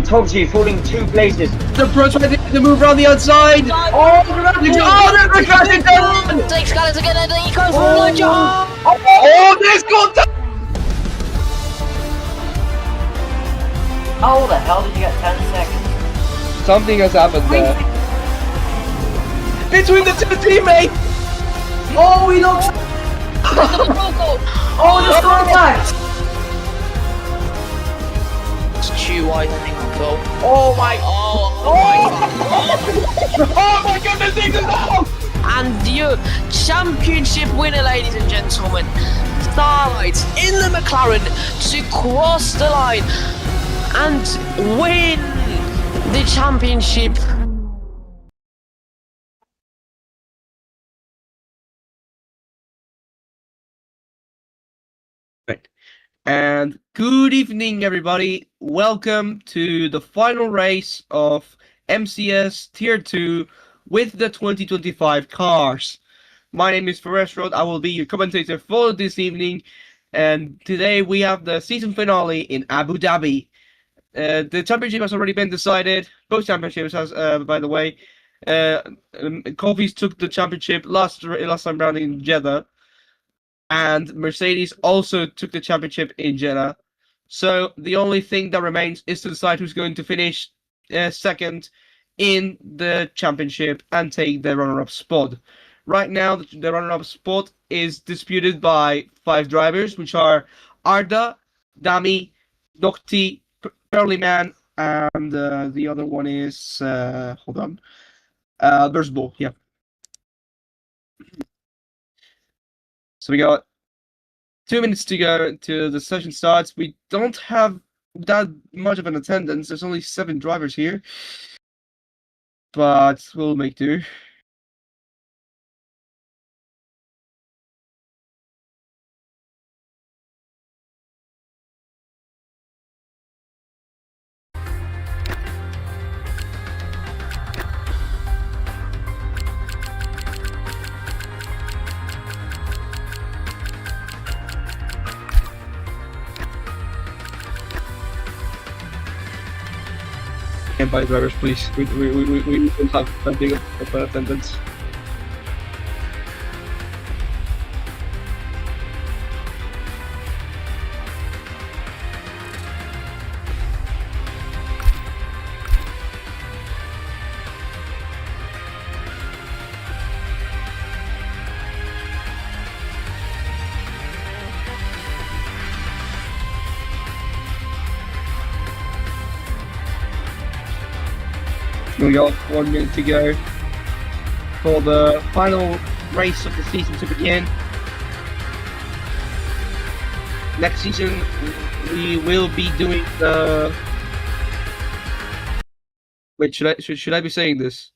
Topsy falling 2 places. The pro trying to move around the outside. Oh, they're crashing down. Takes Scalise again, and he goes for a jump. Oh, there's contact. How the hell did you get 10 seconds? Something has happened there. Between the two teammates. Oh, he looks. Oh, there's contact. Stu White, I think, goal. Oh my. Oh my God. Oh my goodness, this is out. And the championship winner, ladies and gentlemen, Starlight in the McLaren to cross the line and win the championship. And good evening, everybody. Welcome to the final race of MCS Tier 2 with the 2025 cars. My name is Faresh Road. I will be your commentator for this evening. And today we have the season finale in Abu Dhabi. The championship has already been decided. Both championships has, by the way. Coffees took the championship last time round in Jeddah. And Mercedes also took the championship in Jeddah. So the only thing that remains is to decide who's going to finish second in the championship and take the runner-up spot. Right now, the runner-up spot is disputed by 5 drivers, which are Arda, Dami, Nocti, Pearlyman, and the other one is hold on, Bull. Yeah. So we got 2 minutes to go until the session starts. We don't have that much of an attendance. There's only 7 drivers here, but we'll make do. By drivers, please. We don't have that big of an attendance. We got 1 minute to go for the final race of the season to begin. Next season, we will be doing the. Wait, should I be saying this?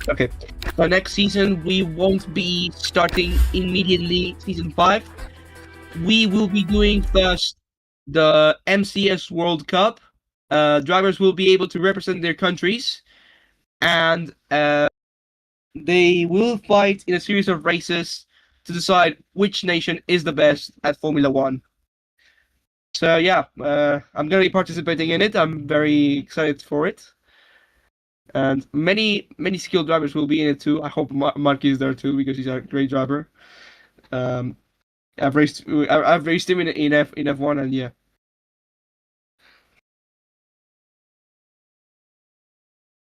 Okay, so next season we won't be starting immediately season 5. We will be doing first the MCS World Cup. Drivers will be able to represent their countries, and they will fight in a series of races to decide which nation is the best at Formula 1. So yeah, I'm going to be participating in it. I'm very excited for it. And many skilled drivers will be in it too. I hope Marky is there too, because he's a great driver. I've raced him in F1, and yeah.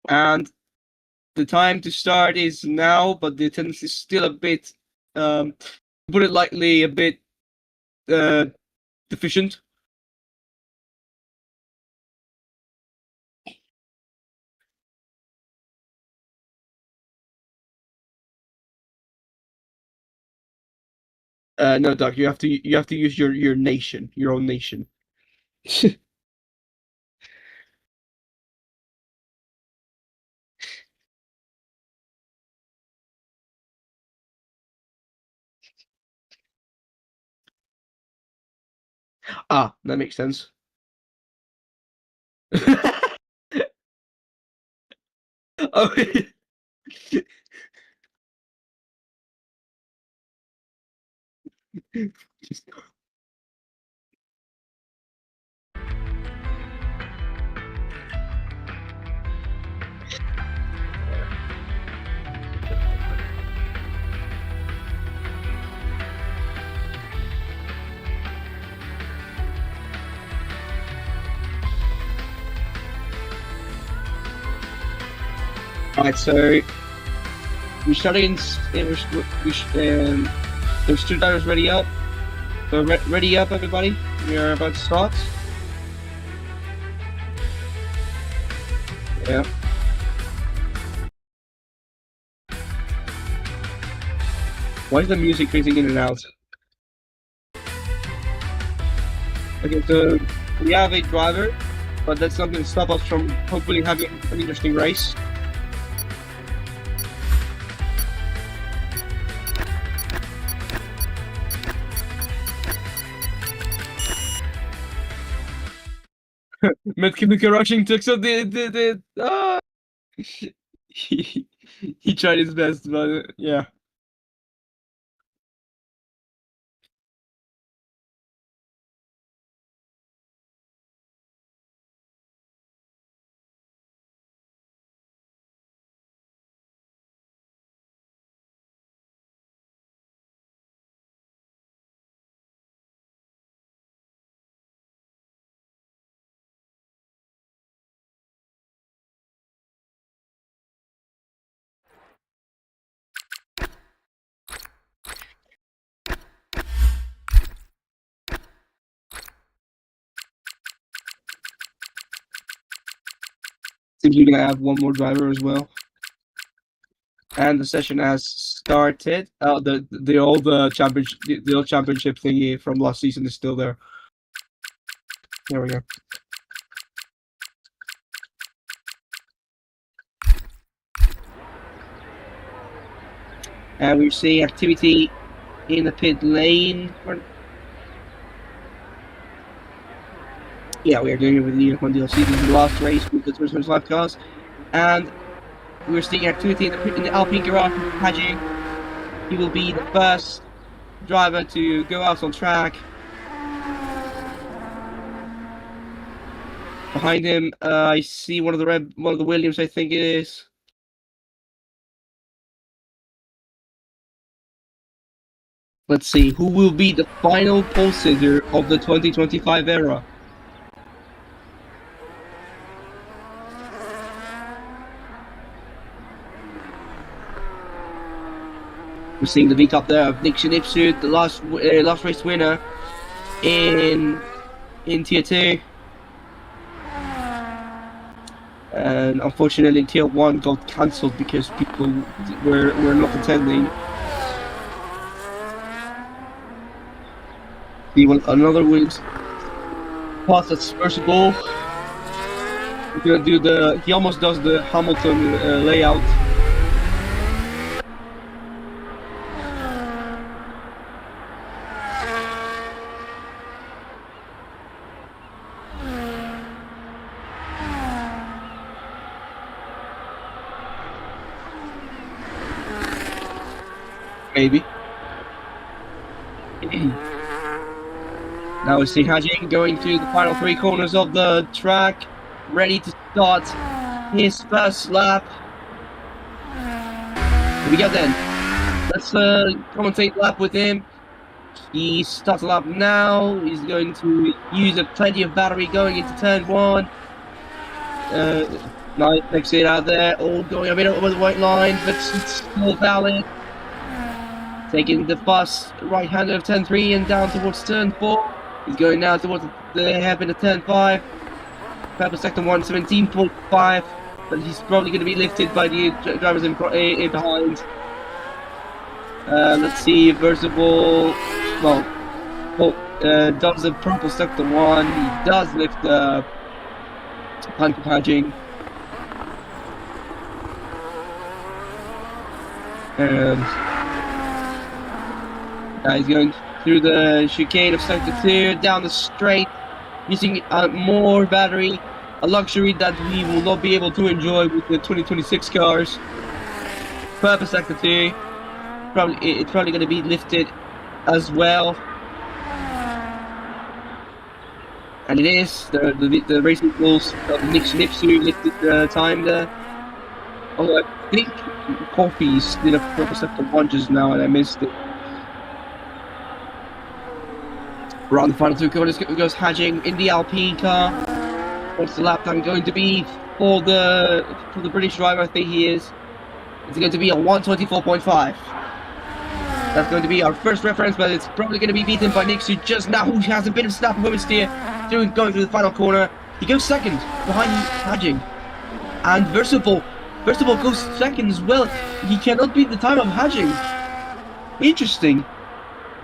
And the time to start is now, but the attendance is still a bit, put it lightly, a bit deficient. No, Doc. You have to use your nation, your own nation. Ah, that makes sense. Oh, Alright, so we're starting there's two drivers ready up. So ready up, everybody. We are about to start. Yeah. Why is the music phasing in and out? Okay, so we have a driver, but that's not going to stop us from hopefully having an interesting race. Mechanical rushing took so he tried his best, but yeah. Seems we're gonna have one more driver as well. And the session has started. The old championship, the old championship thingy from last season is still there. There we go. And we're seeing activity in the pit lane. Yeah, we are doing it with the Unicorn DLC. This is the last race with the Christmas Live cars. And we're seeing activity in the Alpine Garage with Haji. He will be the first driver to go out on track. Behind him, I see one of the Williams, I think it is. Let's see, who will be the final pole sitter of the 2025 era? We're seeing the V-Cup there of Nick Shinipsu, the last race winner in Tier 2. And unfortunately Tier 1 got cancelled because people were not attending. He won another Williams pass at submersible. He's gonna do he almost does the Hamilton layout. Maybe. Now we see Hajin going through the final three corners of the track, ready to start his first lap. Here we go then. Let's commentate the lap with him. He starts the lap now. He's going to use plenty of battery going into turn 1. Nice exit out there, all going a bit over the white line, but it's still valid. Taking the fast right hand of turn 3 and down towards turn 4. He's going now towards the hairpin of turn 5. Pepper second 1, 17.5. But he's probably going to be lifted by the drivers in behind. Let's see, Versable. Does the purple sector 1. He does lift the time packaging. And he's going through the chicane of Sector 2, down the straight, using more battery, a luxury that we will not be able to enjoy with the 2026 cars. Purple Sector 2, it's probably going to be lifted as well. And it is, the racing rules of Nipsu lifted the time there. Although I think Coffee's did a purple sector 1 just now and I missed it. Around the final 2 corners goes Hajing in the Alpine car. What's the lap time going to be for the British driver? I think he is. It's going to be a 1:24.5. That's going to be our first reference, but it's probably going to be beaten by Nipsu just now, who has a bit of snap moment steer, going through the final corner. He goes second behind Hajing. And Versatile goes second as well. He cannot beat the time of Hajing. Interesting.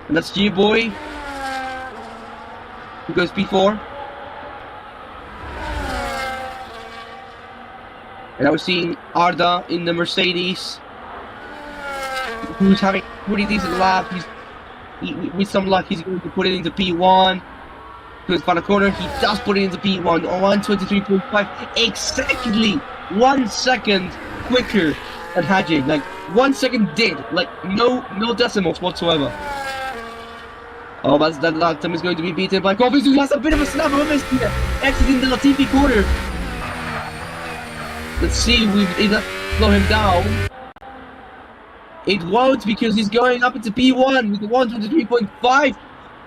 And that's G-Boy, who goes P4. And I was seeing Arda in the Mercedes, who's having a pretty decent lap. With some luck, he's going to put it into P1. To his final corner, he does put it into P1 on 1:23.5, exactly 1 second quicker than Hajing. Like 1 second did, like no decimals whatsoever. Oh, but that lap time is going to be beaten by Coffee, who has a bit of a snap of a miss here, exiting the Latifi corner. Let's see if that slow him down. It won't, because he's going up into P1 with 1:23.5.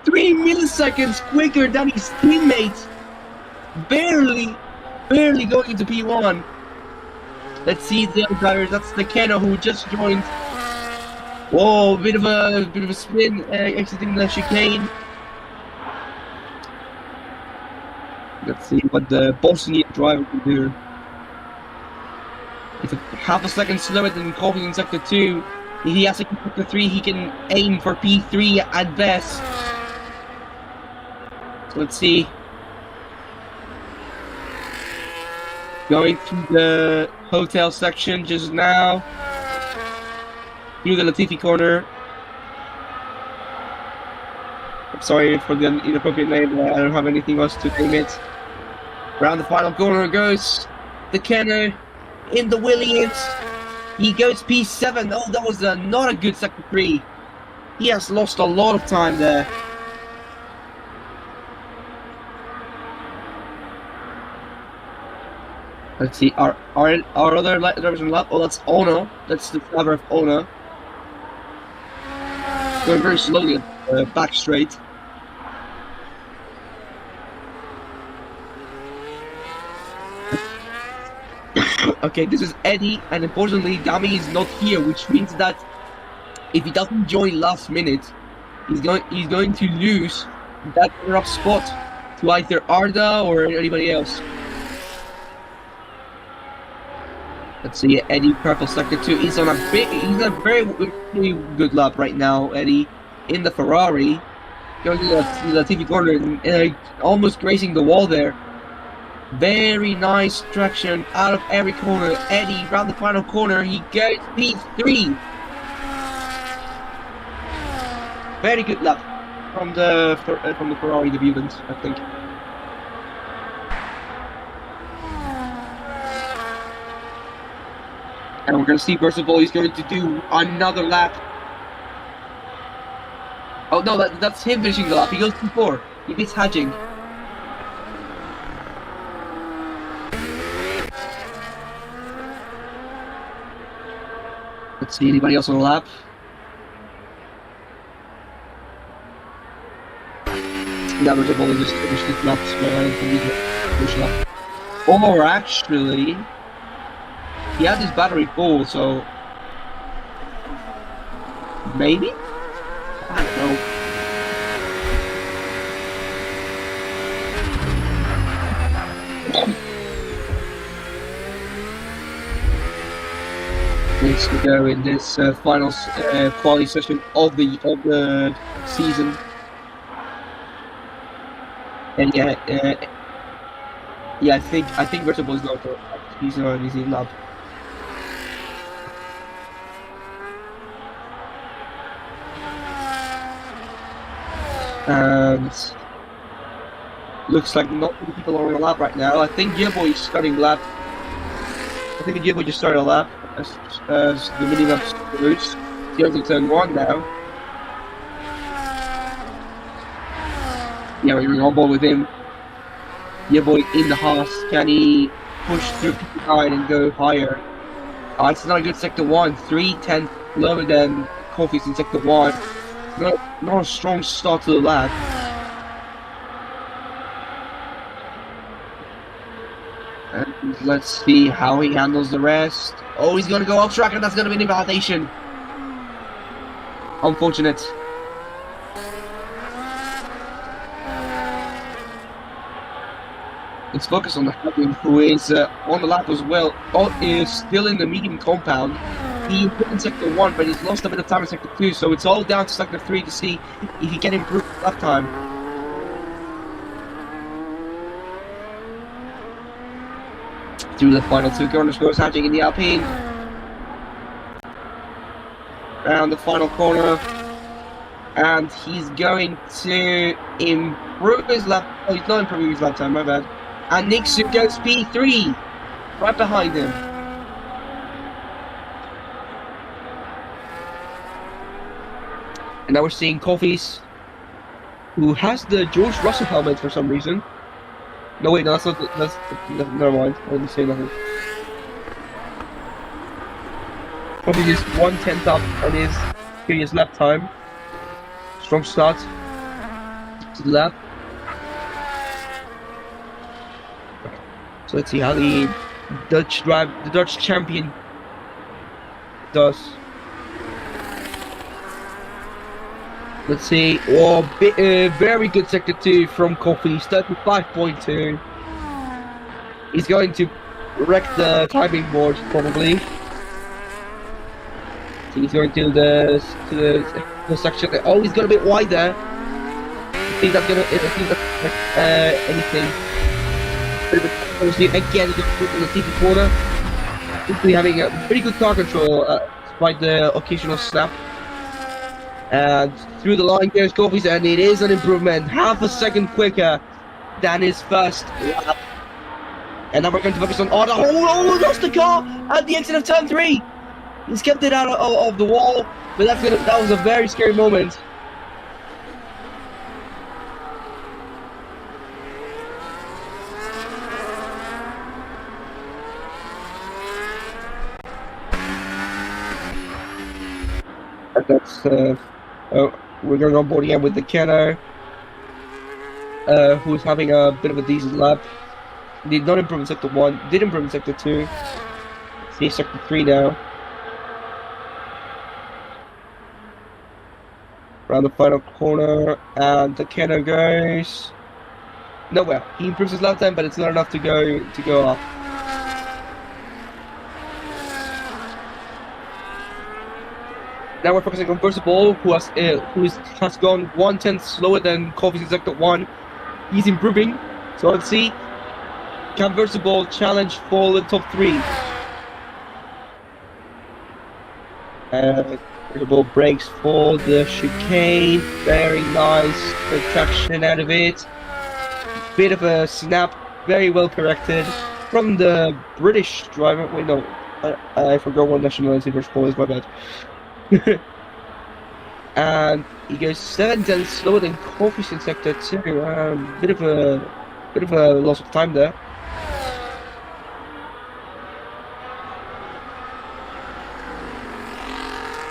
3 milliseconds quicker than his teammates. Barely going into P1. Let's see the other drivers. That's the Kenna who just joined. Whoa, bit of a spin, exiting the chicane. Let's see what the Bosnian driver can do. It's half a second slower than Coffee in Sector 2. If he has a Sector 3, he can aim for P3 at best. So let's see. Going through the hotel section just now. Through the Latifi corner. I'm sorry for the inappropriate name, I don't have anything else to name it. Around the final corner goes the Kenner in the Williams. He goes P7. Oh, that was not a good Sector 3. He has lost a lot of time there. Let's see, our other drivers in lap. Oh, that's Ono. That's the driver of Ono. Going very slowly back straight. Okay, this is Eddie, and unfortunately Dami is not here, which means that if he doesn't join last minute, he's going to lose that runner-up spot to either Arda or anybody else. Let's see, Eddie, purple sector 2. He's on a very good lap right now, Eddie, in the Ferrari. Going to the TV corner and almost grazing the wall there. Very nice traction out of every corner. Eddie, around the final corner, he goes P3. Very good lap from the Ferrari debutant, I think. And we're going to see, first of all, he's going to do another lap. Oh no, that's him finishing the lap. He goes P4. He beats Hajing. Let's see, anybody else on the lap? Yeah, first of all, he just finished his lap, so I don't think he can lap. Or actually, he had his battery full, so maybe? I don't know. Needs to go in this final quality session of the season. And yeah, I think Versatile is going for he's in lab. And looks like not many people are on the lap right now. I think Yearboy is starting lap. I think Yearboy just started a lap as the mini map loose. He's on turn 1 now. Yeah, we're on board with him. Yearboy in the Haas. Can he push through P9 and go higher? It's not a good sector 1. 3/10 lower than Coffee's in sector 1. Not a strong start to the lap. And let's see how he handles the rest. Oh, he's gonna go off track, and that's gonna be an invalidation. Unfortunate. Let's focus on the Hagen, who is on the lap as well. Is still in the medium compound. He put in sector 1, but he's lost a bit of time in sector 2, so it's all down to sector 3 to see if he can improve lap time. Through the final 2 corners goes Hatching in the Alpine. Around the final corner. And he's going to improve his lap. Oh, he's not improving his lap time, my bad. And Nixon goes P3. Right behind him. And now we're seeing Coffees, who has the George Russell helmet for some reason. No, wait, no, that's not. Never mind. I didn't say nothing. Coffees is 1/10 up on his previous lap time. Strong start to the lap. So let's see how the Dutch champion does. Let's see. Oh, very good sector 2 from Coffee. 35.2. He's going to wreck the climbing board probably. So he's going to the section. Oh, he's got a bit wide there. I think that's anything. Again, in the TV corner. Simply having a pretty good car control despite the occasional snap. And through the line goes Coffees, and it is an improvement. Half a second quicker than his first lap. And now we're going to focus on Arda. Oh, lost the car at the exit of turn 3. He's kept it out of the wall, but that was a very scary moment. And that's we're going on board again with the Kenner, who's having a bit of a decent lap. Did not improve in sector 1, did improve in sector 2. See sector 3 now. Around the final corner, and the Kenner goes nowhere. He improves his lap time, but it's not enough to go up. Now we're focusing on Versaball, who has gone 1/10 slower than Coffee's in sector 1. He's improving, so let's see. Can Versaball challenge for the top 3? Versaball breaks for the chicane. Very nice traction out of it. Bit of a snap, very well corrected from the British driver. Wait, no, I forgot what nationality Versaball is. My bad. And he goes 7/10 slower than Coffee's in sector 2. Bit of a loss of time there.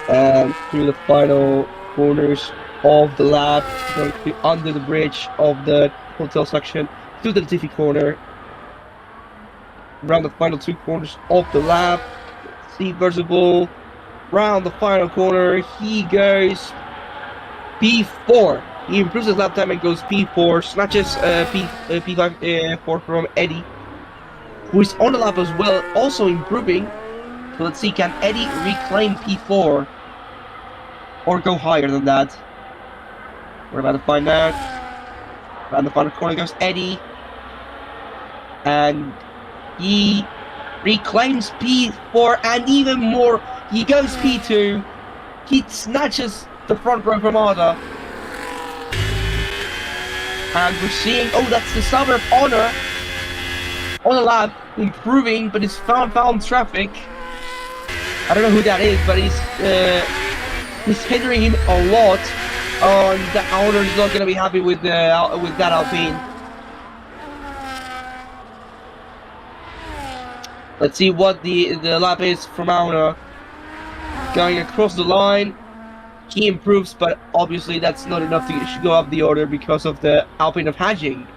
And through the final corners of the lap, going to be under the bridge of the hotel section to the Latifi corner. Around the final 2 corners of the lap, see Versaball. Round the final corner, he goes P4. He improves his lap time and goes P4, snatches P4 from Eddie, who is on the lap as well, also improving. So let's see, can Eddie reclaim P4 or go higher than that? We're about to find out. Around the final corner goes Eddie, and he reclaims P4 and even more. He goes P2. He snatches the front row from Arda. And we're seeing, oh, that's the Sauber of Honor on the lap, improving, but he's found traffic. I don't know who that is, but he's hindering him a lot. And the owner is not going to be happy with that Alpine. Let's see what the lap is from Auner. Going across the line, he improves, but obviously that's not enough to go up the order because of the Alpine of Hajing.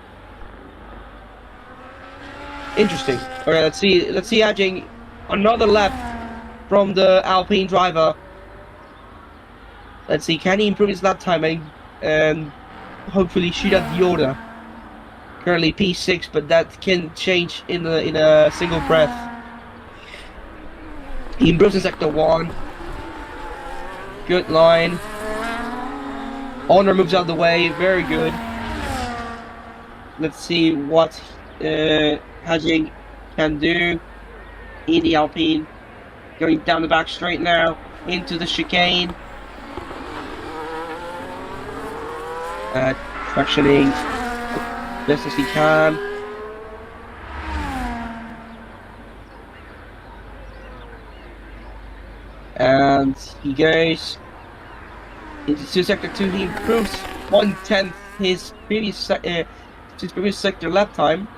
Interesting. Alright, let's see Hajing, another lap from the Alpine driver. Let's see, can he improve his lap timing and hopefully shoot up the order? Currently P6, but that can change in a single breath. He improves in sector 1. Good line. Honor moves out of the way, very good. Let's see what Hajing can do in the Alpine. Going down the back straight now, into the chicane. Fractioning best as he can. And he goes into sector 2. He improves 1/10 his previous sector lap time.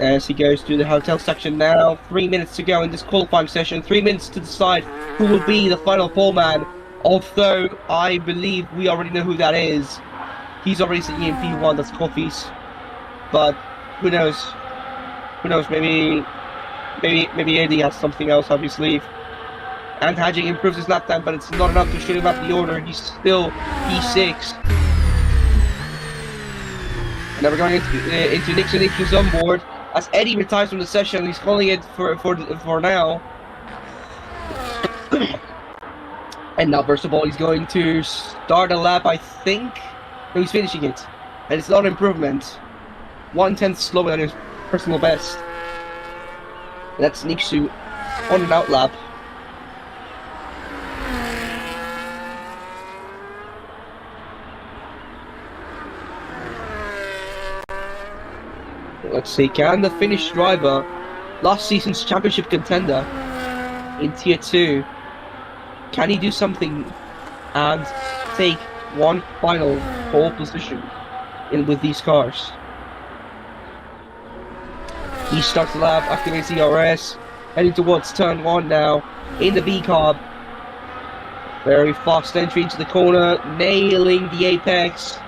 As he goes to the hotel section now, 3 minutes to go in this qualifying session, 3 minutes to decide who will be the final pole man. Although I believe we already know who that is. He's already seen EMP1, that's Coffee's. But who knows? Who knows? Maybe Eddie has something else up his sleeve. And Hajing improves his lap time, but it's not enough to shoot him up the order. He's still P6. And now we're going into Nixon. Nixon's on board. As Eddie retires from the session, he's calling it for now. And now, first of all, he's going to start a lap, I think. No, he's finishing it. And it's not an improvement. 1/10 slower than his personal best. And that's Niksu on an out lap. Let's see, can the Finnish driver, last season's championship contender in Tier 2, can he do something and take one final pole position with these cars? He starts the lap, activates ERS, heading towards turn 1 now, in the B-Carb. Very fast entry into the corner, nailing the apex.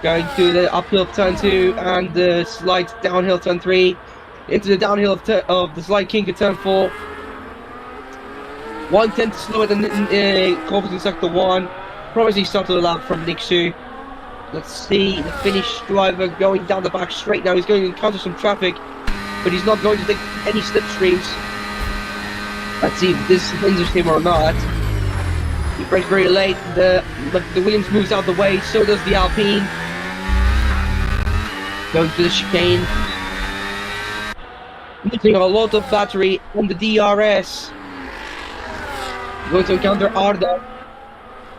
Going to the uphill of turn 2 and the slight downhill turn 3. Into the downhill of the slight kink at turn 4. 1/10 slower than Corvus in sector 1. Promising start to the lap from Niksu. Let's see the Finnish driver going down the back straight now. He's going to encounter some traffic, but he's not going to take any slipstreams. Let's see if this hinders him or not. He brakes very late. The Williams moves out of the way. So does the Alpine. Going to the chicane. Using a lot of battery on the DRS. Going to encounter Arda.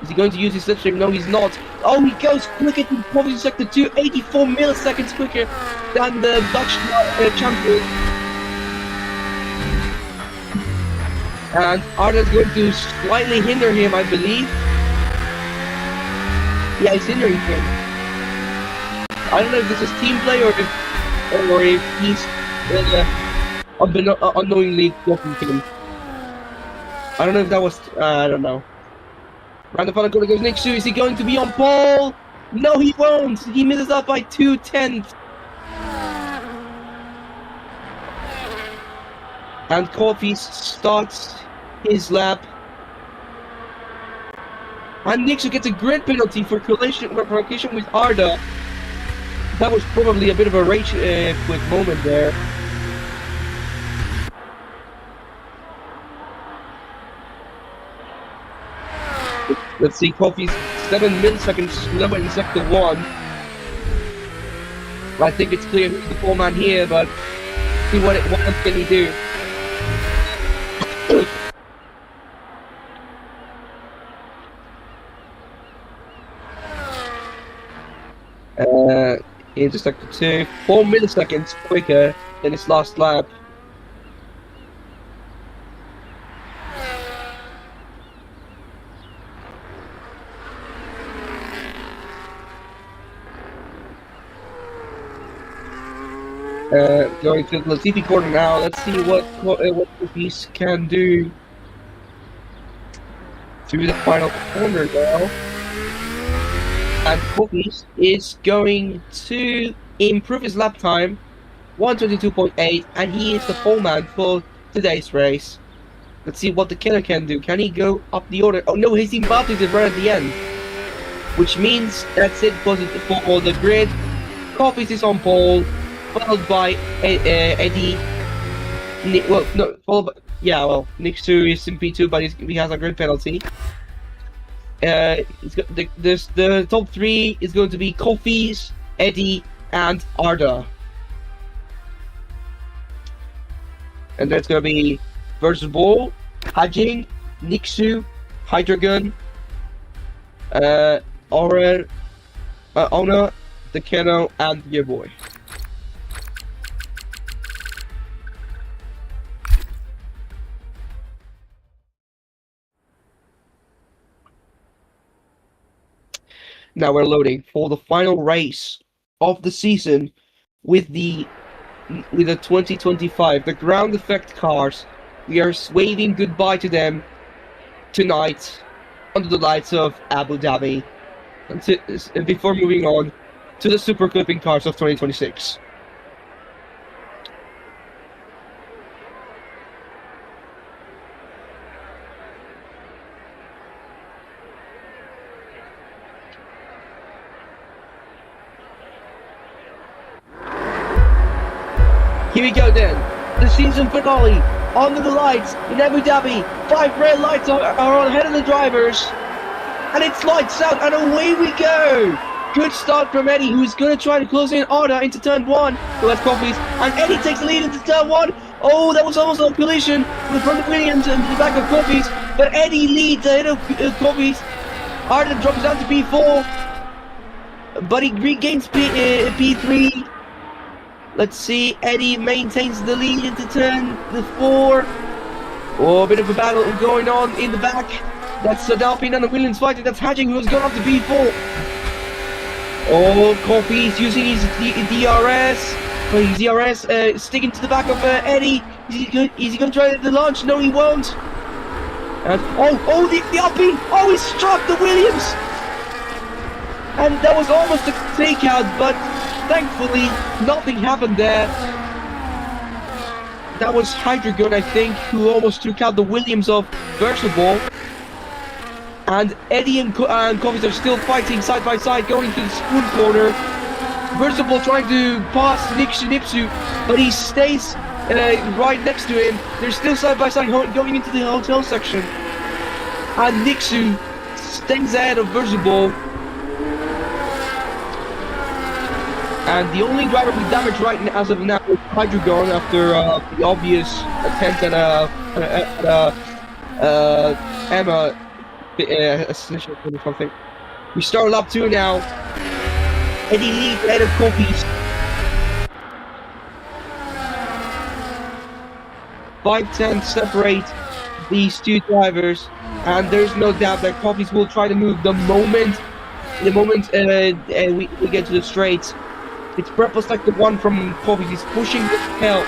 Is he going to use his slipstream? No, he's not. Oh, he goes quicker to probably sector 2, 84 milliseconds quicker than the Dutch champion. And Arda's going to slightly hinder him, I believe. Yeah, he's hindering him. I don't know if this is team play or if he's unknowingly blocking him. I don't know if that was, I don't know. Round the final corner goes Niksu. Is he going to be on pole? No, he won't. He misses out by 2/10. And Coffee starts his lap. And Niksu gets a grid penalty for collision with Arda. That was probably a bit of a rage quit moment there. Let's see, Coffee's 7 milliseconds slower in sector 1. I think it's clear who's the pole man here, but see what else can he do? He just like 4 milliseconds quicker than his last lap. Going to the Latifi corner now. Let's see what Cookies can do through the final corner now. And Cookies is going to improve his lap time, 122.8, and he is the pole man for today's race. Let's see what the killer can do. Can he go up the order? Oh no, he's about to right at the end, which means that's it for the grid. Cookies is on pole, followed by Eddie. Well, no, followed by, yeah, well, Nick2 is in P2, but he has a grid penalty. The top 3 is going to be Coffees, Eddie, and Arda. And that's going to be versus Ball, Hajing, Nixu, Hydrogun, Aura, Ona, the Keno, and your boy. Now we're loading for the final race of the season with the 2025, the ground effect cars. We are waving goodbye to them tonight under the lights of Abu Dhabi, and before moving on to the super clipping cars of 2026. Here we go then, the season finale, under the lights in Abu Dhabi. 5 red lights are on ahead of the drivers, and it's lights out, and away we go! Good start from Eddie, who's going to try to close in Arda into turn 1, who has Coffees, and Eddie takes the lead into turn 1. Oh, that was almost a collision with front of Williams and the back of Coffees, but Eddie leads ahead of Coffees. Arda drops down to P4, but he regains P3. Let's see, Eddie maintains the lead into turn 4. Oh, a bit of a battle going on in the back. That's Dalpin and the Williams fighting. That's Hatching, who's gone up to P4. Oh, Coffee's using his DRS. Well, his DRS sticking to the back of Eddie. Is he going to try the launch? No, he won't. And the Alpine. Oh, he struck the Williams. And that was almost a takeout, but thankfully, nothing happened there. That was Hydrogun, I think, who almost took out the Williams of Versaball. And Eddie and Coffees are still fighting side by side, going to the spoon corner. Versaball trying to pass Nipsu, but he stays right next to him. They're still side by side going into the hotel section. And Nixu stays ahead of Versaball. And the only driver with damage right now, as of now, is Hydrogun after the obvious attempt at Emma or something. We start lap 2 now. Eddie leads ahead of Coffees. 5 tenths separate these two drivers, and there's no doubt that Coffees will try to move the moment we get to the straights. It's purpose like the one from Coffees. He's pushing with hell.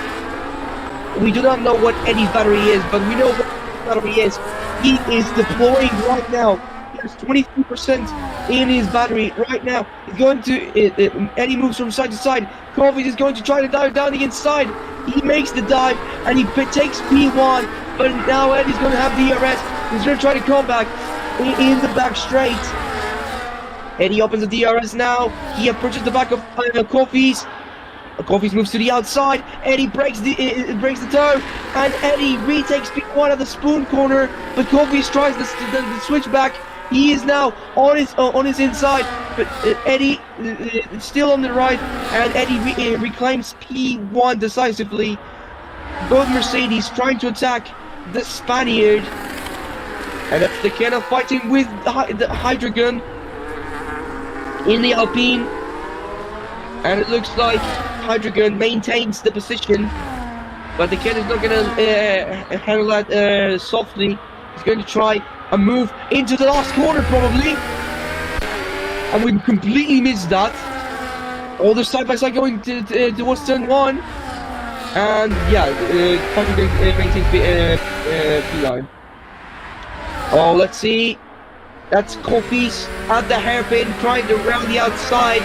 We do not know what Eddie's battery is, but we know what his battery is. He is deploying right now. He has 23% in his battery right now. He's going to Eddie moves from side to side. Coffees is going to try to dive down the inside. He makes the dive and he takes P1, but now Eddie's going to have DRS. He's going to try to come back in the back straight. Eddie opens the DRS now. He approaches the back of Coffees. Coffees moves to the outside. Eddie breaks the turn, and Eddie retakes P1 at the spoon corner. But Coffees tries the switch back. He is now on his inside, but Eddie is still on the right, and Eddie reclaims P1 decisively. Both Mercedes trying to attack the Spaniard, and that's the Kenna fighting with the Hydrogun in the Alpine. And it looks like Hydreigon maintains the position, but the kid is not going to handle that softly. He's going to try a move into the last corner probably. And we completely missed that. All the side by side going towards turn 1. And yeah, Hydreigon maintains P9. Oh, let's see. That's Coffee's at the hairpin trying to round the outside.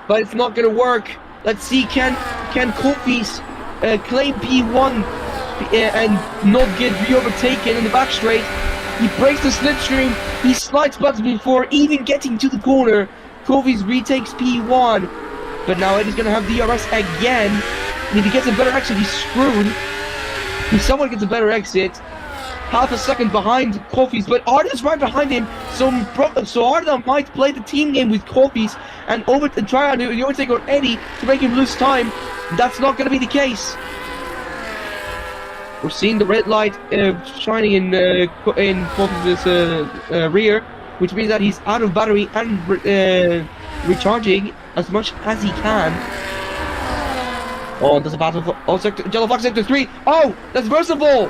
But it's not gonna work. Let's see, can Coffee's claim P1 and not get re-overtaken in the back straight. He breaks the slipstream, he slides past before even getting to the corner. Coffee's retakes P1. But now Eddie's gonna have DRS again. And if he gets a better exit, he's screwed. If someone gets a better exit, half a second behind Coffee's, but Arda's right behind him, so Arda might play the team game with Coffee's and try to overtake on Eddie to make him lose time. That's not going to be the case. We're seeing the red light shining in Coffee's rear, which means that he's out of battery and recharging as much as he can. Oh, there's a battle for Yellow Flag Sector 3. Oh, that's Versable!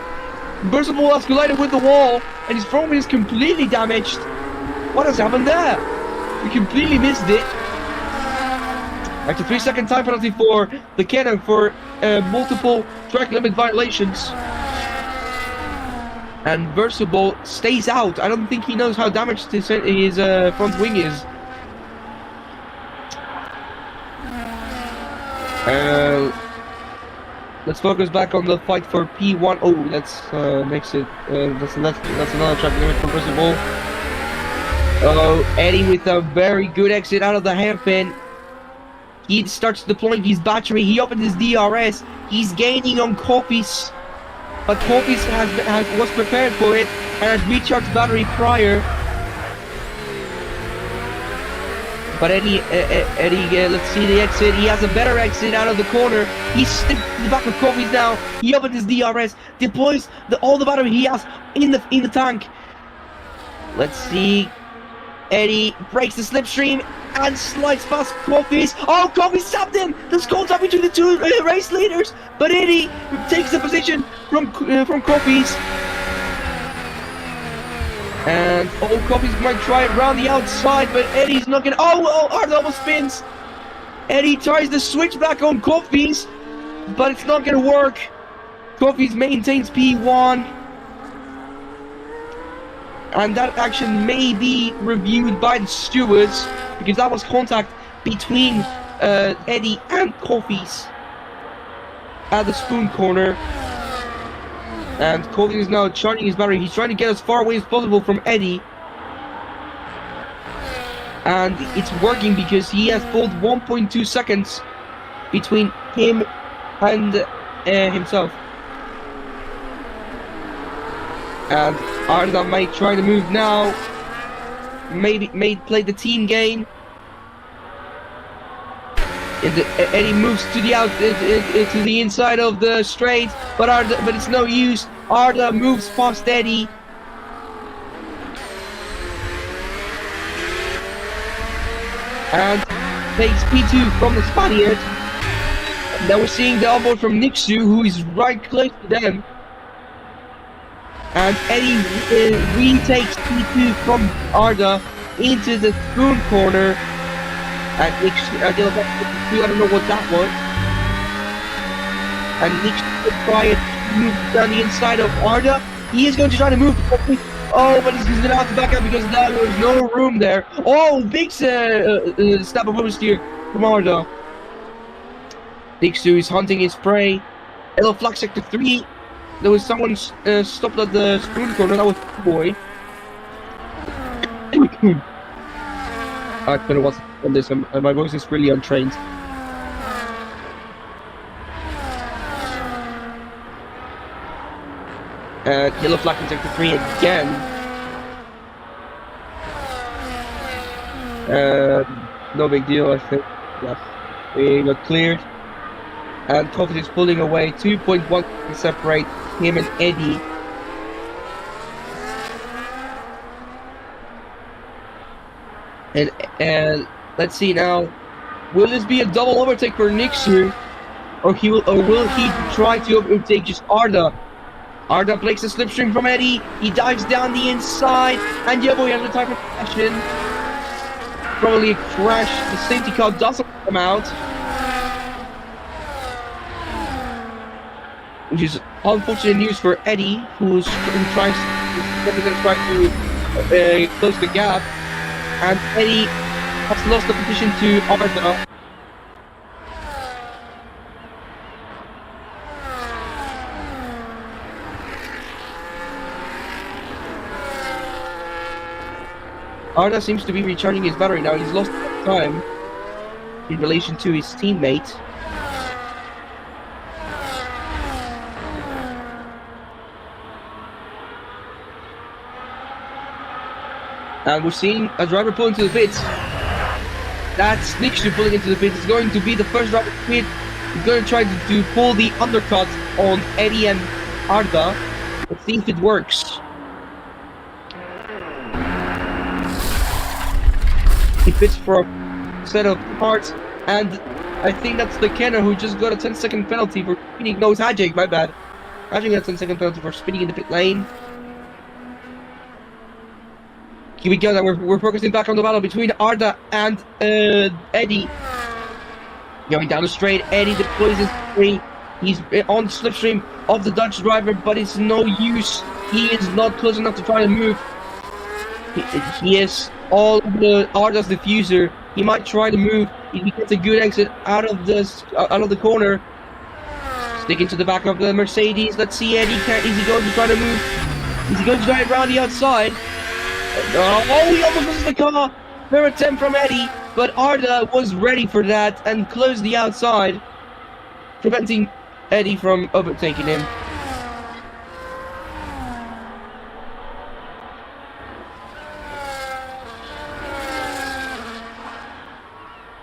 Versable has collided with the wall, and his front wheel is completely damaged. What has happened there? We completely missed it. After 3-second time penalty for the Cannon for multiple track limit violations. And Versable stays out. I don't think he knows how damaged his front wing is. Let's focus back on the fight for P1. Oh, that's makes it. That's another track limit for Versable. Oh, Eddie with a very good exit out of the hairpin. He starts deploying his battery. He opened his DRS. He's gaining on Coffee's, but Coffee's was prepared for it and had recharged battery prior. But Eddie, let's see the exit. He has a better exit out of the corner. He's still in the back of Coffee's now. He opened his DRS, deploys all the battery he has in the tank. Let's see. Eddie breaks the slipstream and slides past Coffee's. Oh, Coffee's tapped in. There's contact between the two race leaders, but Eddie takes the position from Coffee's. And Coffee's might try it around the outside, but Eddie's not gonna. Oh, Arda almost spins. Eddie tries to switch back on Coffee's, but it's not gonna work. Coffee's maintains P1, and that action may be reviewed by the stewards because that was contact between Eddie and Coffee's at the spoon corner. And Coffee is now charging his battery. He's trying to get as far away as possible from Eddie. And it's working because he has pulled 1.2 seconds between him and himself. And Arda might try to move now. May play the team game. Eddie moves to the inside of the straight, but it's no use. Arda moves past Eddie. And takes P2 from the Spaniard. Now we're seeing the onboard from Nixu, who is right close to them. And Eddie retakes P2 from Arda into the spoon corner. And Nixu, I don't know what that was. And Nixu will try and move down the inside of Arda. He is going to try to move. Oh, but he's going to have to back up because now there's no room there. Oh, big snap of oversteer from Arda. Nixu is hunting his prey. Yellow Flag Sector 3. There was someone stopped at the spoon corner. That was Boy. I don't know what's on this. My voice is really untrained. Yellow Flag Sector 3 again. No big deal, I think. Yeah, we got cleared. And Coffee is pulling away. 2.1 to separate him and Eddie. And let's see now. Will this be a double overtake for Nixu? Or will he try to overtake just Arda? Arda breaks the slipstream from Eddie. He dives down the inside, and Yoboy has a time for action. Probably a crash. The safety car doesn't come out, which is unfortunate news for Eddie, who's trying to close the gap, and Eddie has lost the position to Arda. Arda seems to be recharging his battery now. He's lost time in relation to his teammate. And we're seeing a driver pull into the pits. That's Nixu pulling into the pits. It's going to be the first driver to pit. He's going to try to pull the undercut on Eddie and Arda. Let's see if it works. He pits for a set of parts, and I think that's the Kenner who just got a 10-second penalty for speeding. No, it's Hajek, my bad. Hajek got a 10-second penalty for speeding in the pit lane. Here we go, now we're focusing back on the battle between Arda and Eddie. Going down the straight, Eddie deploys his three. He's on the slipstream of the Dutch driver, but it's no use. He is not close enough to try to move. He is all the Arda's diffuser. He might try to move. He gets a good exit out of the corner. Sticking to the back of the Mercedes. Let's see Eddie. Is he going to try to move? Is he going to drive around the outside? Oh, he almost loses the car. Fair attempt from Eddie, but Arda was ready for that and closed the outside, preventing Eddie from overtaking him.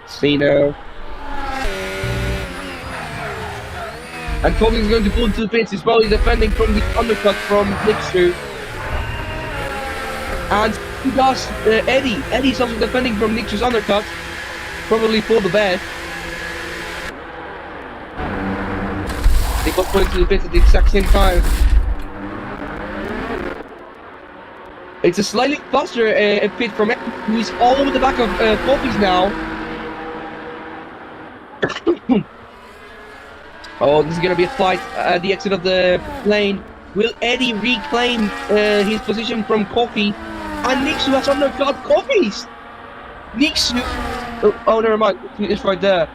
See now. And Cobling's going to pull into the pits. He's probably defending from the undercut from Nixu. And he does Eddie. Eddie's also defending from Nixu's undercut. Probably for the best. They got put into the pits at the exact same time. It's a slightly faster pit from Eddie, who's all over the back of Poppies now. Oh, this is gonna be a fight at the exit of the lane. Will Eddie reclaim his position from Coffee? And Nixu has undercut Coffee's! Nixu... Oh, never mind. It's right there.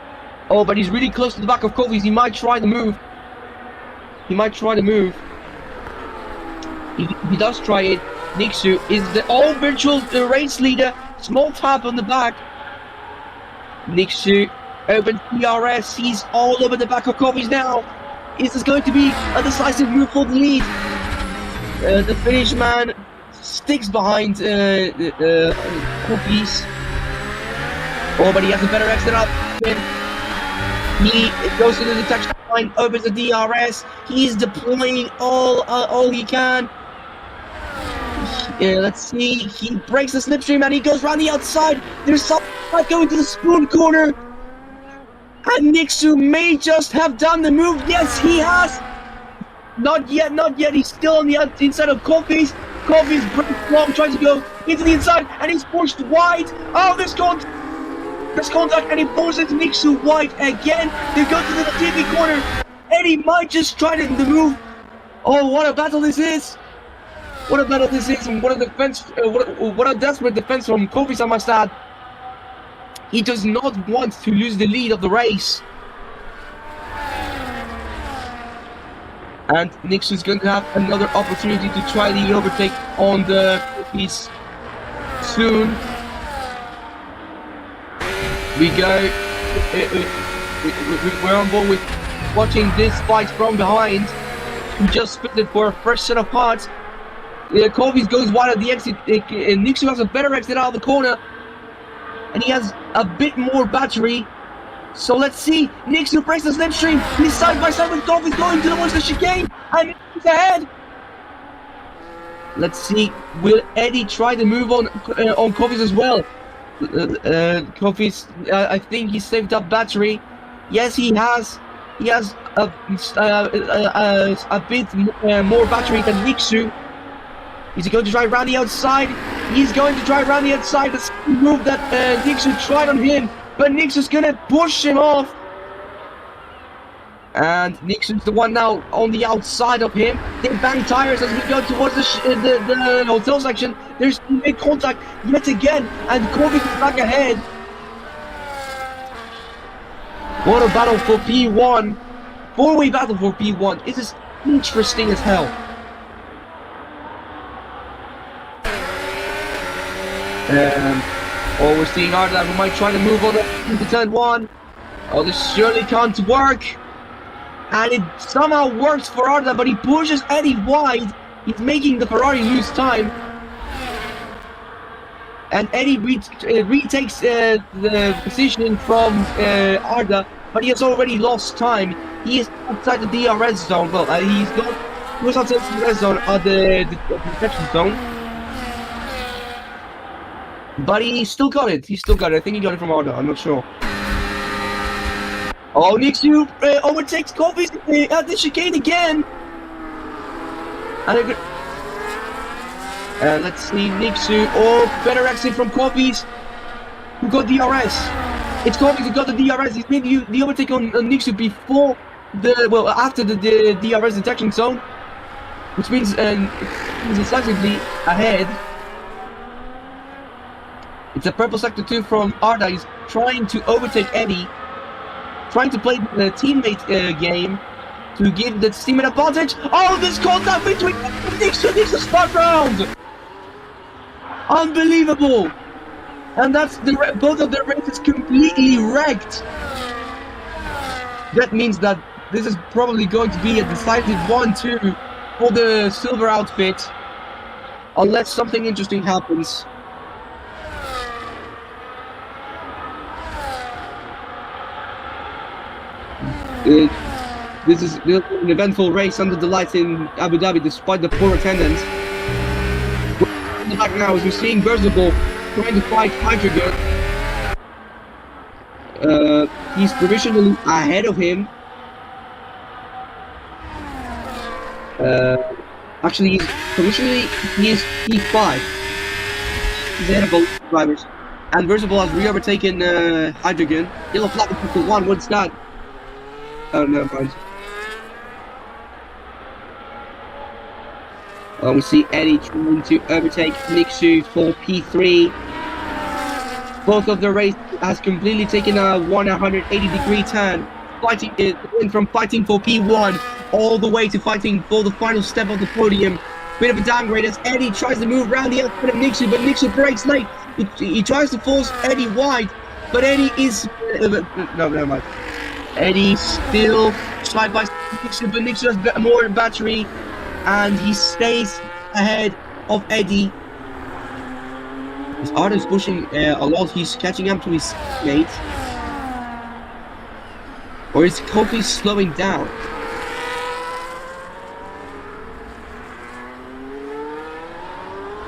Oh, but he's really close to the back of Coffee's. He might try to move. He does try it. Nixu is the all-virtual race leader. Small tap on the back. Nixu opens DRS. He's all over the back of Coffee's now. Is this going to be a decisive move for the lead? The Finnish man sticks behind Coffee's. Oh, but he has a better exit up. He goes into the touchdown line, opens the DRS. He's deploying all he can. Let's see. He breaks the slipstream and he goes around the outside. There's something like going to the spoon corner. And Nixu may just have done the move. Yes, he has. Not yet. He's still on the inside of Coffee's. Coffee's breaks long, tries to go into the inside, and he's pushed wide. Oh, there's contact, and he pulls into Nixu wide again. They go to the TV corner. Eddie might just try to move. Oh, what a battle this is! What a battle this is, and what a defense! What a desperate defense from Coffee's, I must add. He does not want to lose the lead of the race. And Nixon's going to have another opportunity to try the overtake on the piece soon. We're on board with watching this fight from behind. We just split for a fresh set of parts. Coffee's goes wide at the exit. Nixon has a better exit out of the corner. And he has a bit more battery. So let's see. Nixon breaks the slipstream. He's side by side with Coffee's going towards the chicane. And he's ahead. Let's see. Will Eddie try to move on Coffee's as well? Kofi's, I think he saved up battery. Yes, he has. He has a bit more battery than Niksu. Is he going to drive around the outside? He's going to drive around the outside. That's the move that Niksu tried on him. But Niksu's going to push him off. And Niksu's the one now on the outside of him. They bang tires as we go towards the hotel section. There's teammate contact yet again. And Kofi is back ahead. What a battle for P1. Four-way battle for P1. This is interesting as hell. Oh, we're seeing Arda who might try to move on into turn 1. Oh, this surely can't work. And it somehow works for Arda, but he pushes Eddie wide. He's making the Ferrari lose time. And Eddie retakes the position from Arda, but he has already lost time. He is outside the DRS zone. Well, he was outside the DRS zone, the detection zone. But he still got it. He still got it. I think he got it from Arda. I'm not sure. Oh, Niksu overtakes Kofi at the chicane again. And let's see, Niksu. Oh, better exit from Kofi's. Who got DRS? It's Kofi who got the DRS. He's made the overtake on Niksu before after the DRS detection zone, which means he's decisively ahead. It's a purple sector 2 from Arda. He's trying to overtake Eddie. Trying to play the teammate game to give the teammate advantage. Oh, this contact between Niksu start round! Unbelievable! And that's both of their races completely wrecked. That means that this is probably going to be a decisive 1-2 for the silver outfit, unless something interesting happens. This is an eventful race under the lights in Abu Dhabi despite the poor attendance. In the back now as we're seeing Verzabal trying to fight Hydrogen. He's provisionally ahead of him. Actually, he is P5. He's ahead of both drivers. And Verzabal has re-overtaken Hydrogen. Yellow flag for 1, what's that? Oh, no, mind. We see Eddie trying to overtake Niksu for P3. Both of the race has completely taken a 180-degree turn, fighting it from fighting for P1 all the way to fighting for the final step of the podium. Bit of a downgrade as Eddie tries to move around the outside of Niksu, but Niksu breaks late. He tries to force Eddie wide, but Eddie is no, never mind. Eddie still side by Niksu, but Niksu has more battery, and he stays ahead of Eddie. As Arda's pushing a lot, he's catching up to his mate. Or is Kofi slowing down?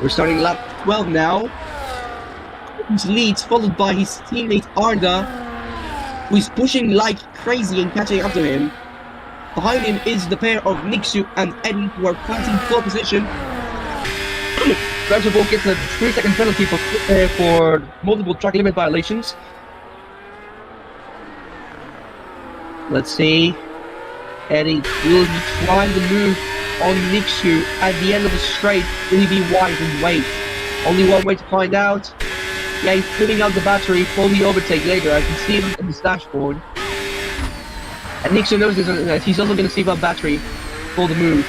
We're starting lap 12 now. Kofi's leads, followed by his teammate Arda, who is pushing like crazy and catching up to him. Behind him is the pair of Niksu and Eddie, who are fighting for position. Verzabal gets a 3-second penalty for multiple track limit violations. Let's see. Eddie will be trying to move on Niksu at the end of the straight. Will he be wide and wait? Only one way to find out. Yeah, he's putting out the battery for the overtake later. I can see him in the dashboard. And Niksu knows this, that he's also going to save up battery for the move.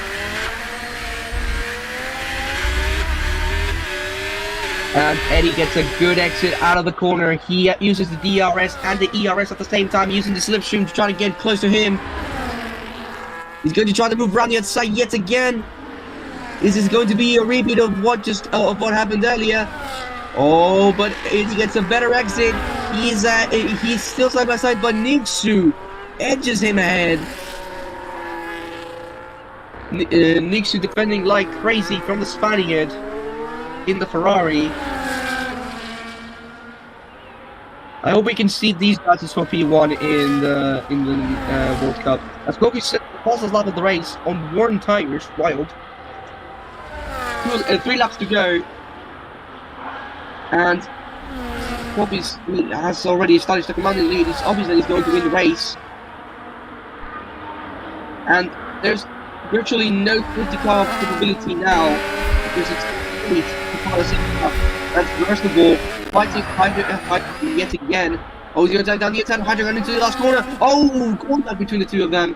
And Eddie gets a good exit out of the corner. He uses the DRS and the ERS at the same time, using the slipstream to try to get close to him. He's going to try to move around the outside yet again. This is going to be a repeat of what happened earlier. Oh, but he gets a better exit. He's still side by side, but Niksu edges him ahead. Niksu defending like crazy from the Spaniard in the Ferrari. I hope we can see these battles for P1 in the World Cup. As Kofi set the fastest lap of the race on worn tires, wild. 3 laps to go, and Kofi has already established the commanding lead. It's obvious that he's going to win the race, and there's virtually no safety car capability now because it's late to follow the safety car. And first of all, fighting Hydra yet again. Oh, he's going to take down the attack. Hydra going into the last corner. Oh, contact between the two of them.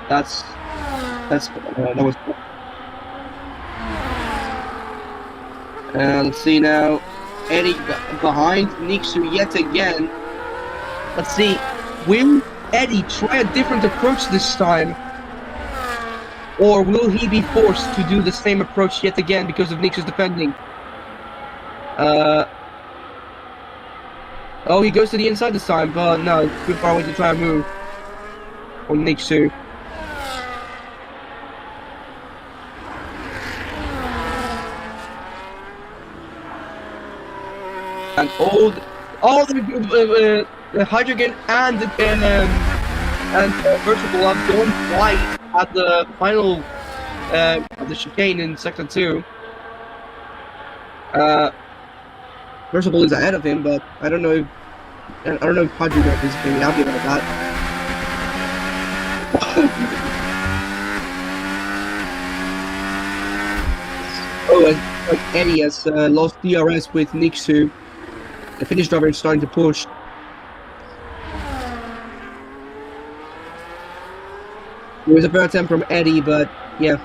That was. Let's see now. Eddie behind Nixu yet again. Let's see. Will Eddie try a different approach this time? Or will he be forced to do the same approach yet again because of Nixu's defending? Oh, he goes to the inside this time, but no, it's too far away to try and move on Nixu. And all the Hydrogen and Versatile have gone wide at the final the chicane in sector 2. Versatile is ahead of him, but I don't know if Hydrogen is going to be happy about that. Oh, and like Eddie has lost DRS with Nixu. The Finnish driver is starting to push. There was a better attempt from Eddie, but yeah.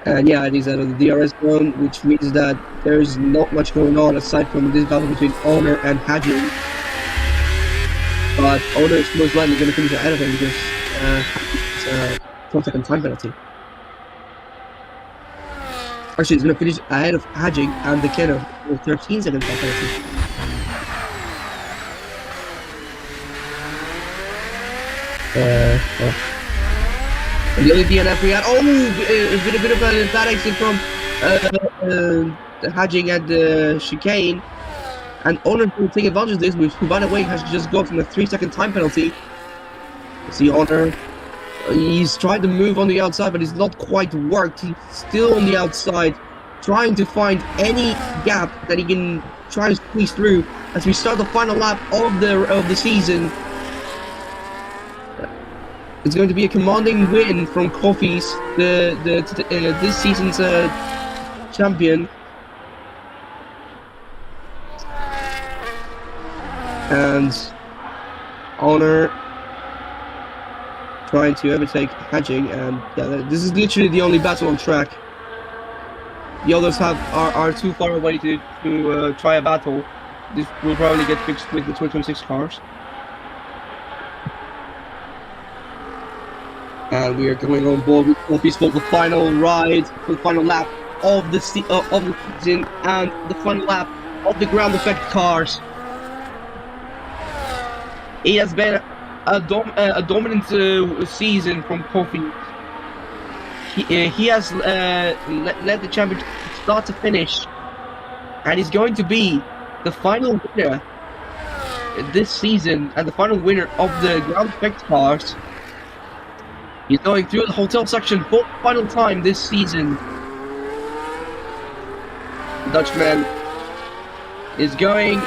And yeah, Eddie's out of the DRS zone, which means that there's not much going on aside from this battle between Honor and Hajin. But Honor is most likely going to finish ahead of him because it's a 12-second time penalty. Actually, he's going to finish ahead of Hajing and the Keno with 13-second time penalty. And the only DNF we had, a bit of a bad exit from Hajing at the chicane. And Honor will take advantage of this, who by the way has just got from a 3-second time penalty. See Honor, he's tried to move on the outside, but it's not quite worked. He's still on the outside, trying to find any gap that he can try to squeeze through as we start the final lap of the season. It's going to be a commanding win from Kofi's, this season's champion. And Honor trying to overtake Hajing, and yeah, this is literally the only battle on track. The others are too far away to try a battle. This will probably get fixed with the 2026 cars. And we are going on board with Kofi's for the final ride, for the final lap of the season, and the final lap of the ground effect cars. It has been a dominant season from Kofi. He has led the championship start to finish, and he's going to be the final winner this season and the final winner of the ground effect cars. He's going through the hotel section for the final time this season. The Dutchman is going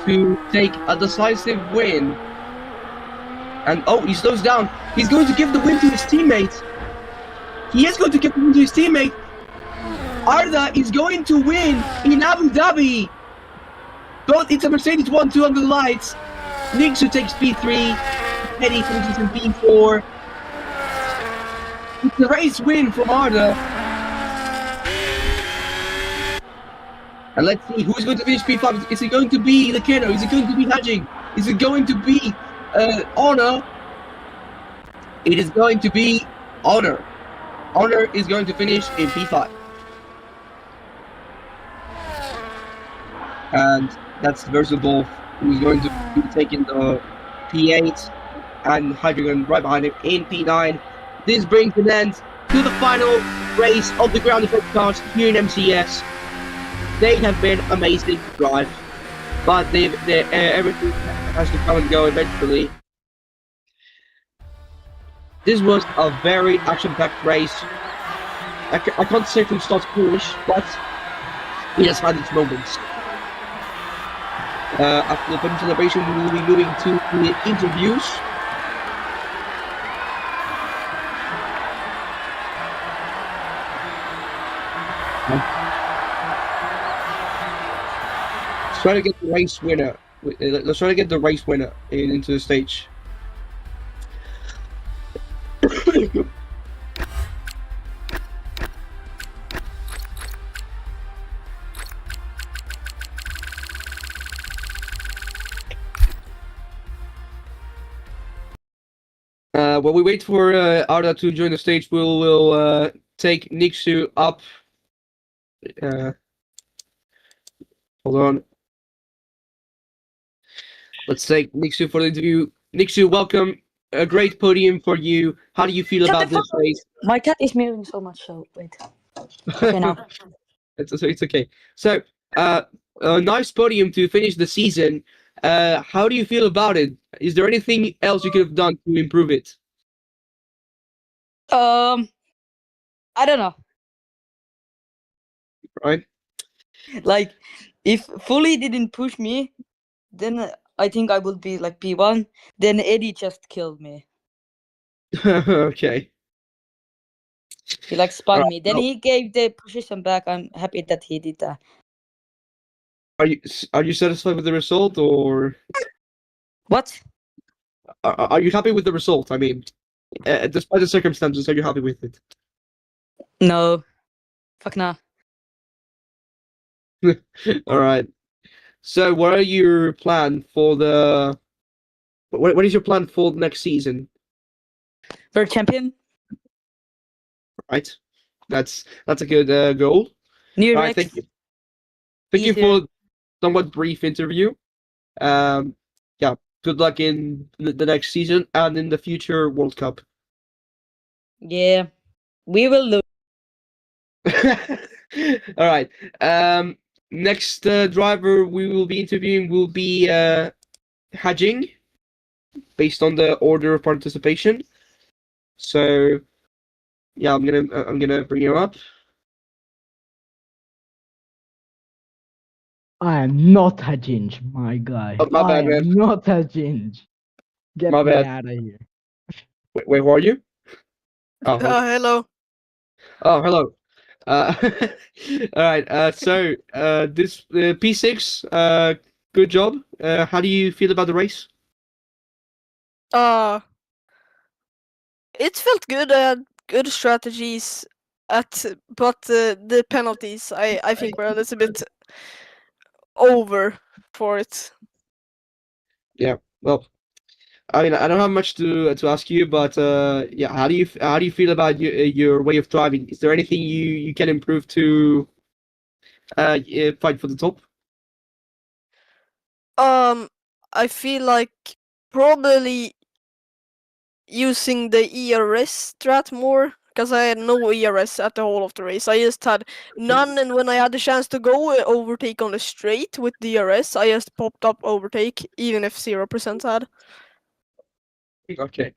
to take a decisive win. And oh, he slows down. He's going to give the win to his teammate. He is going to give the win to his teammate. Arda is going to win in Abu Dhabi. But it's a Mercedes 1-2 under the lights. Nixu takes P3. Eddie finishes in P4. It's a race win from Arda. And let's see who's going to finish P5. Is it going to be the Keno? Is it going to be Hajing? Is it going to be Honor? It is going to be Honor. Honor is going to finish in P5. And That's Versabov, who's going to be taking the P8 and Hydreigon right behind him in P9. This brings an end to the final race of the ground effect cars here in MCS. They have been amazing to drive, but everything has to come and go eventually. This was a very action-packed race. I can't say from start to finish, but it has had its moments. After the podium celebration, we will be moving to the interviews. Let's try to get the race winner. Let's try to get the race winner into the stage. While we wait for Arda to join the stage, we'll take Nixu up. Hold on. Let's take Nixu for the interview. Nixu, welcome. A great podium for you. How do you feel Shut about the this fuck up. race? My cat is meowing so much, so wait. Okay, now. It's okay. So, a nice podium to finish the season. How do you feel about it? Is there anything else you could have done to improve it? I don't know. Right? Like, if Fully didn't push me, then I think I would be like P1. Then Eddie just killed me. Okay. He like spun Alright, me. Then well- he gave the position back. I'm happy that he did that. Are you satisfied with the result, or What? are you happy with the result? I mean, despite the circumstances, are you happy with it? No. Fuck nah. All right. So, what are your plan for the? What is your plan for the next season? World champion. Right. That's a good goal. New All right. Rex. Thank you. Thank you Easier. for somewhat brief interview. Yeah. Good luck in the next season and in the future World Cup. Yeah. We will lose. All right. Next driver we will be interviewing will be Hajing, based on the order of participation. So, yeah, I'm gonna bring you up. I am not a ginge, my guy. Oh, my bad, I man. am not a ginge. Get My me bad. out of here. Wait, who are you? Oh, Hello. oh, hello. All right. So, this P6. Good job. How do you feel about the race? It felt good. I had good strategies but the penalties I think were a little bit over for it. Yeah. Well, I mean, I don't have much to ask you, but yeah, how do you feel about your way of driving? Is there anything you can improve to fight for the top? I feel like probably using the ERS strat more, because I had no ERS at the whole of the race. I just had none, and when I had the chance to go overtake on the straight with the ERS, I just popped up overtake, even if 0% had. Okay.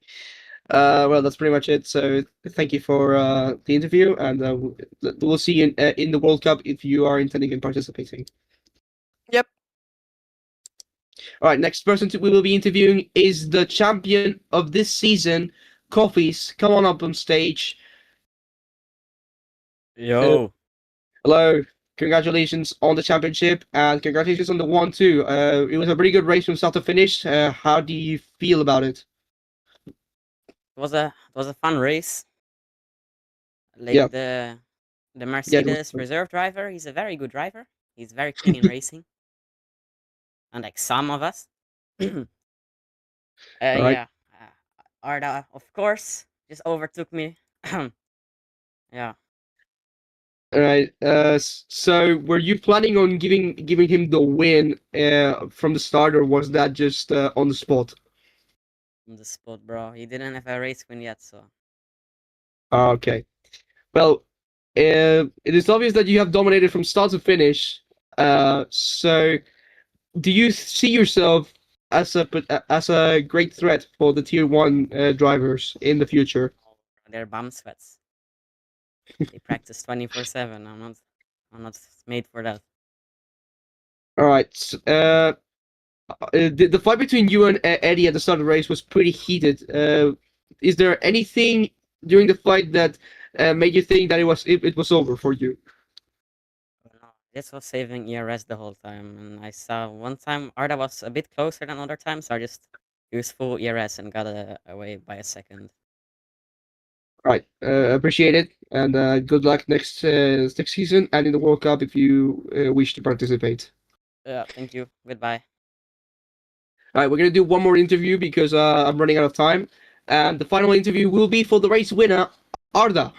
Well, that's pretty much it. So thank you for the interview, and we'll see you in the World Cup if you are intending in participating. Yep. All right. Next person we will be interviewing is the champion of this season, Coffees. Come on up on stage. Yo. Hello. Congratulations on the championship, and congratulations on the 1-2. It was a pretty good race from start to finish. How do you feel about it? It was a fun race. Like Yeah. the Mercedes fun. reserve driver, he's a very good driver. He's very keen in racing. And like some of us. Alright. Yeah. Arda, of course, just overtook me. Yeah. All right. So were you planning on giving him the win from the start, or was that just on the spot? On the spot, bro. He didn't have a race win yet, so Okay. Well, it is obvious that you have dominated from start to finish. So do you see yourself as a great threat for the tier 1 drivers in the future? they're bum sweats. They practice 24/7. I'm not made for that. All right. The fight between you and Eddie at the start of the race was pretty heated. Is there anything during the fight that made you think that it was over for you? No, this was saving ERS the whole time, and I saw one time Arda was a bit closer than other times, so I just used full ERS and got away by a second. Right, appreciate it, and good luck next season and in the World Cup if you wish to participate. Yeah, thank you. Goodbye. All right, we're gonna do one more interview because I'm running out of time, and the final interview will be for the race winner, Arda.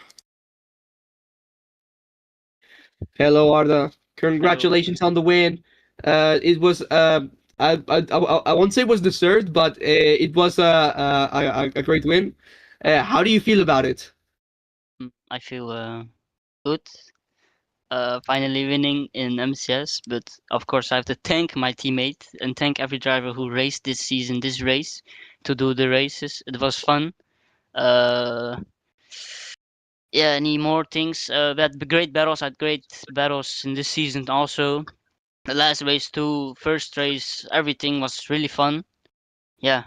Hello, Arda. Congratulations on the win. It was I won't say it was deserved, but it was a great win. How do you feel about it? I feel good. Finally winning in MCS, but of course I have to thank my teammate and thank every driver who raced this season, this race, to do the races. It was fun. Yeah, any more things? We had great battles. I had great battles in this season also. The last race too, first race, everything was really fun. Yeah.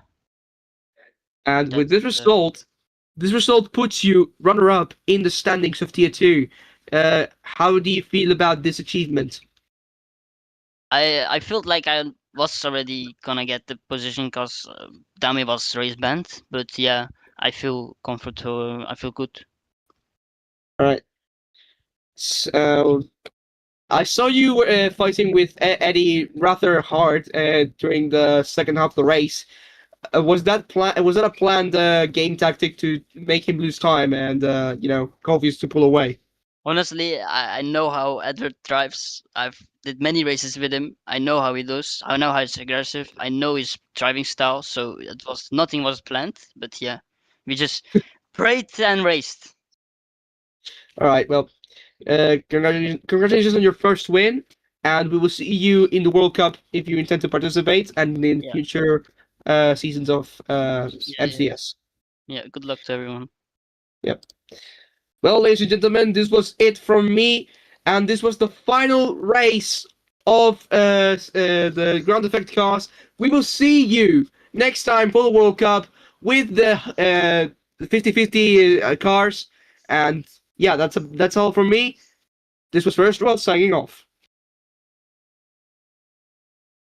And with this That's, result puts you runner-up in the standings of Tier 2. How do you feel about this achievement? I felt like I was already gonna get the position because Dami was race banned, but yeah, I feel comfortable. I feel good. All right. So I saw you fighting with Eddie rather hard during the second half of the race. Was that a planned game tactic to make him lose time and Confucius to pull away? Honestly, I know how Edward drives. I've did many races with him. I know how he does. I know how he's aggressive. I know his driving style. So nothing was planned. But yeah, we just prayed and raced. All right. Well, congratulations on your first win, and we will see you in the World Cup if you intend to participate, and in Yeah. future seasons of MCS. Yeah, good luck to everyone. Yep. Well, ladies and gentlemen, this was it from me, and this was the final race of the Ground Effect cars. We will see you next time for the World Cup with the 50-50 cars, and yeah, that's all from me. This was First World signing off.